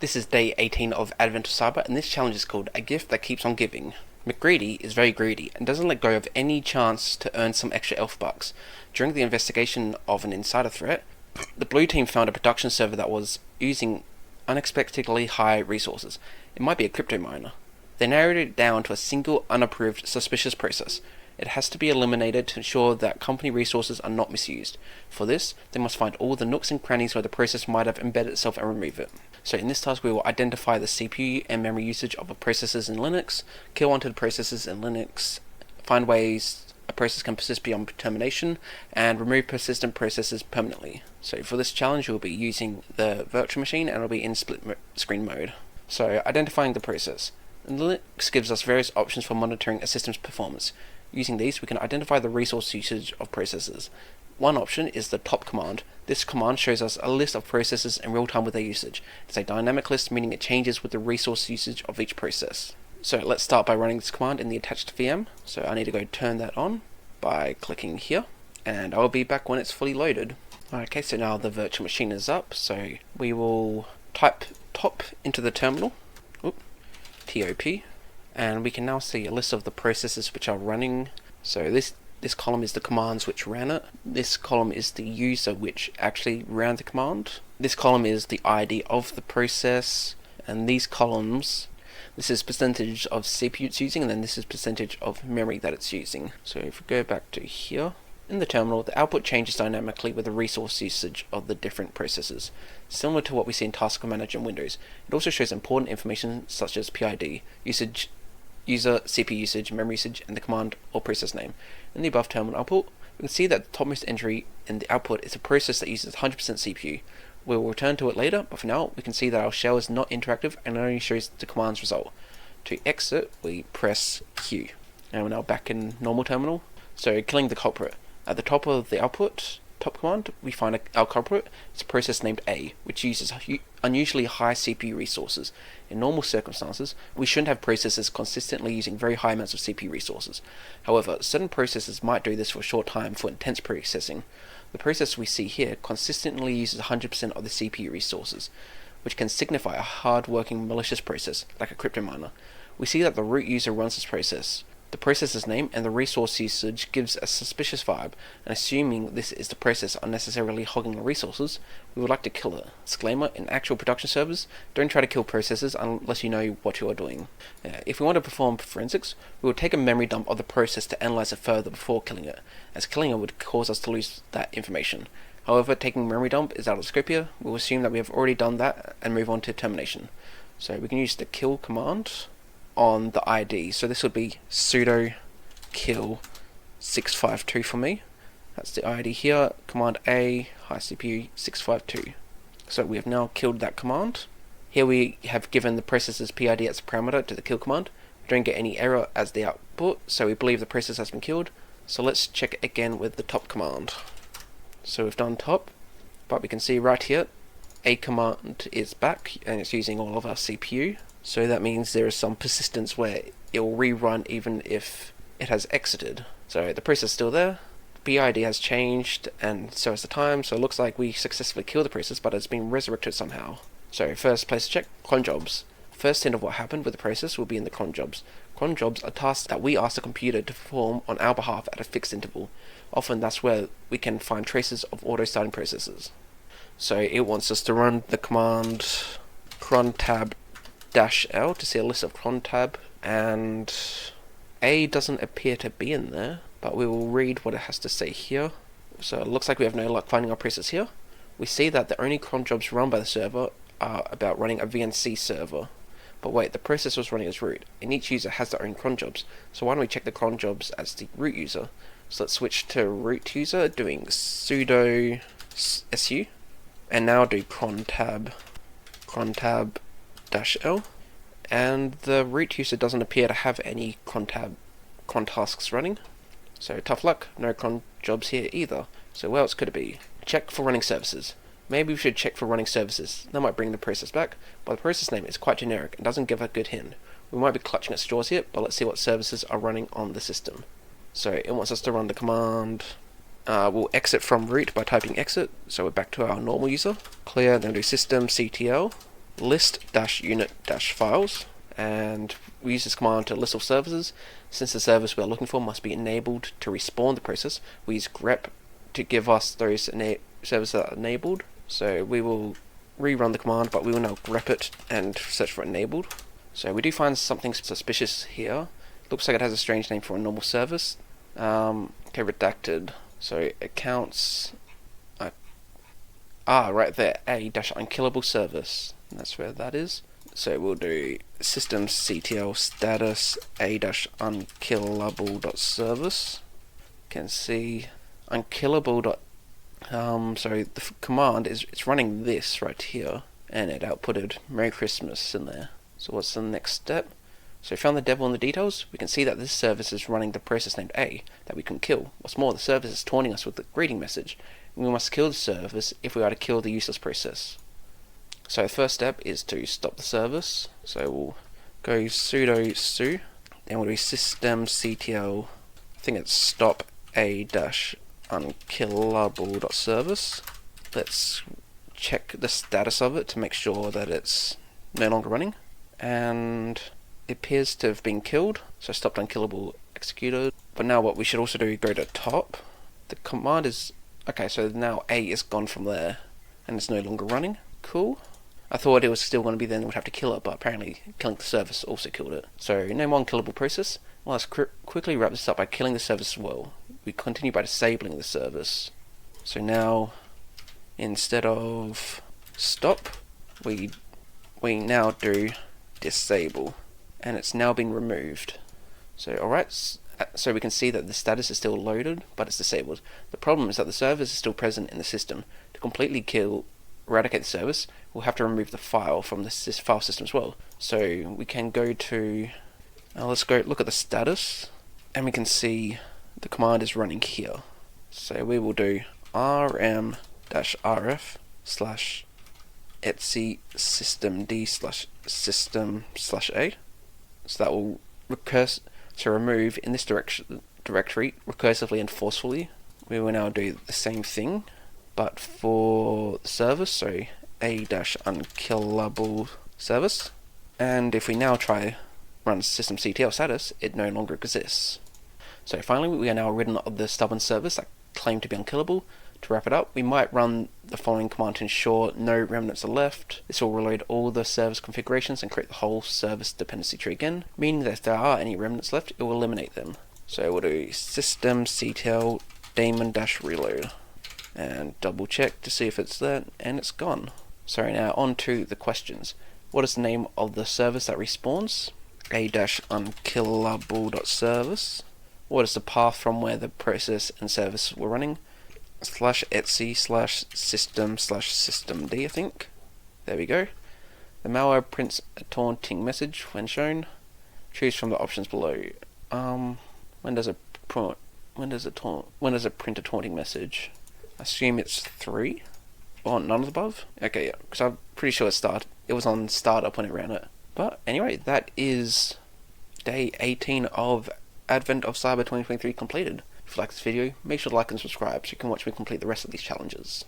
This is day 18 of Advent of Cyber, and this challenge is called A Gift That Keeps On Giving. McGreedy is very greedy and doesn't let go of any chance to earn some extra elf bucks. During the investigation of an insider threat, the blue team found a production server that was using unexpectedly high resources. It might be a crypto miner. They narrowed it down to a single unapproved suspicious process. It has to be eliminated to ensure that company resources are not misused. For this, they must find all the nooks and crannies where the process might have embedded itself and remove it. So in this task we will identify the CPU and memory usage of processes in Linux, kill wanted processes in Linux, find ways a process can persist beyond termination, and remove persistent processes permanently. So for this challenge we'll be using the virtual machine and it'll be in split screen mode. So identifying the process. And Linux gives us various options for monitoring a system's performance. Using these we can identify the resource usage of processes. One option is the top command. This command shows us a list of processes in real time with their usage. It's a dynamic list, meaning it changes with the resource usage of each process. So let's start by running this command in the attached VM. So I need to go turn that on by clicking here, and I'll be back when it's fully loaded. Okay, so now the virtual machine is up, so we will type top into the terminal, TOP, and we can now see a list of the processes which are running. So this column is the commands which ran it. This column is the user which actually ran the command. This column is the ID of the process, and these columns, this is percentage of CPU it's using, and then this is percentage of memory that it's using. So if we go back to here, in the terminal, the output changes dynamically with the resource usage of the different processes, similar to what we see in Task Manager in Windows. It also shows important information such as PID, usage, user, CPU usage, memory usage, and the command or process name. In the above terminal output, we can see that the topmost entry in the output is a process that uses 100% CPU. We will return to it later, but for now we can see that our shell is not interactive and only shows the command's result. To exit, we press Q. And we're now back in normal terminal. So killing the culprit. At the top of the output, top command, we find our culprit. It's a process named A, which uses unusually high CPU resources. In normal circumstances, we shouldn't have processes consistently using very high amounts of CPU resources. However, certain processes might do this for a short time for intense processing. The process we see here consistently uses 100% of the CPU resources, which can signify a hard-working malicious process, like a crypto miner. We see that the root user runs this process. The process's name and the resource usage gives a suspicious vibe, and assuming this is the process unnecessarily hogging the resources, we would like to kill it. Disclaimer, in actual production servers, don't try to kill processes unless you know what you are doing. If we want to perform forensics, we will take a memory dump of the process to analyze it further before killing it, as killing it would cause us to lose that information. However, taking memory dump is out of scope here. We'll assume that we have already done that and move on to termination. So we can use the kill command on the ID. So this would be sudo kill 652 for me. That's the ID here. Command A, high CPU 652. So we have now killed that command. Here we have given the process's PID as a parameter to the kill command. We don't get any error as the output, so we believe the process has been killed. So let's check it again with the top command. So we've done top, but we can see right here A command is back and it's using all of our CPU. So that means there is some persistence where it will rerun even if it has exited. So the process is still there, the PID has changed, and so has the time, so it looks like we successfully killed the process, but it's been resurrected somehow. So first place to check, cron jobs. First hint of what happened with the process will be in the cron jobs. Cron jobs are tasks that we ask the computer to perform on our behalf at a fixed interval. Often that's where we can find traces of auto-starting processes. So it wants us to run the command cron tab -L to see a list of cron tab, and A doesn't appear to be in there, but we will read what it has to say here. So it looks like we have no luck finding our process here. We see that the only cron jobs run by the server are about running a VNC server. But wait, the process was running as root, and each user has their own cron jobs, so why don't we check the cron jobs as the root user? So let's switch to root user, doing sudo su, and now do cron tab -L, and the root user doesn't appear to have any cron tasks running, so tough luck, no cron jobs here either. So where else could it be? Check for running services. Maybe we should check for running services. That might bring the process back, but the process name is quite generic and doesn't give a good hint. We might be clutching at straws here, but let's see what services are running on the system. So it wants us to run the command. We'll exit from root by typing exit, so we're back to our normal user. Clear, then do system ctl. list-unit-files, and we use this command to list all services. Since the service we are looking for must be enabled to respawn the process, we use grep to give us those services that are enabled. So we will rerun the command, but we will now grep it and search for enabled. So we do find something suspicious here. Looks like it has a strange name for a normal service. Okay, redacted. So accounts. Right there, a-unkillable service. That's where that is. So we'll do systemctl status a-unkillable.service. Can see unkillable. So the command is it's running this right here, and it outputted Merry Christmas in there. So what's the next step? So we found the devil in the details. We can see that this service is running the process named A that we can kill. What's more, the service is taunting us with the greeting message. We must kill the service if we are to kill the useless process. So the first step is to stop the service. So we'll go sudo su, then we'll do systemctl, I think it's stop a-unkillable.service. Let's check the status of it to make sure that it's no longer running. And it appears to have been killed, so stopped unkillable executed. But now what we should also do is go to top. The command is okay, so now A is gone from there and it's no longer running. Cool. I thought it was still going to be then we'd have to kill it, but apparently killing the service also killed it. So no more unkillable process. Well, let's quickly wrap this up by killing the service as well. We continue by disabling the service. So now instead of stop, we now do disable, and it's now been removed. So alright, so we can see that the status is still loaded, but it's disabled. The problem is that the service is still present in the system. To completely eradicate the service, we'll have to remove the file from the file system as well. So we can go to, let's go look at the status, and we can see the command is running here. So we will do rm-rf/etc systemd/system/a. So that will remove in this directory recursively and forcefully. We will now do the same thing, but for the service, so a-unkillable service. And if we now try run systemctl status, it no longer exists. So finally, we are now ridden of the stubborn service that claimed to be unkillable. To wrap it up, we might run the following command to ensure no remnants are left. This will reload all the service configurations and create the whole service dependency tree again, meaning that if there are any remnants left, it will eliminate them. So we'll do systemctl daemon-reload and double check to see if it's there, and it's gone. So now on to the questions. What is the name of the service that respawns? A-unkillable.service. What is the path from where the process and service were running? /etc/system/systemd, I think. There we go. The malware prints a taunting message when shown. Choose from the options below. When does it print a taunting message? I assume it's 3. Or none of the above? Okay, yeah, because I'm pretty sure it was on startup when it ran it. But anyway, that is day 18 of Advent of Cyber 2023 completed. If you like this video, make sure to like and subscribe so you can watch me complete the rest of these challenges.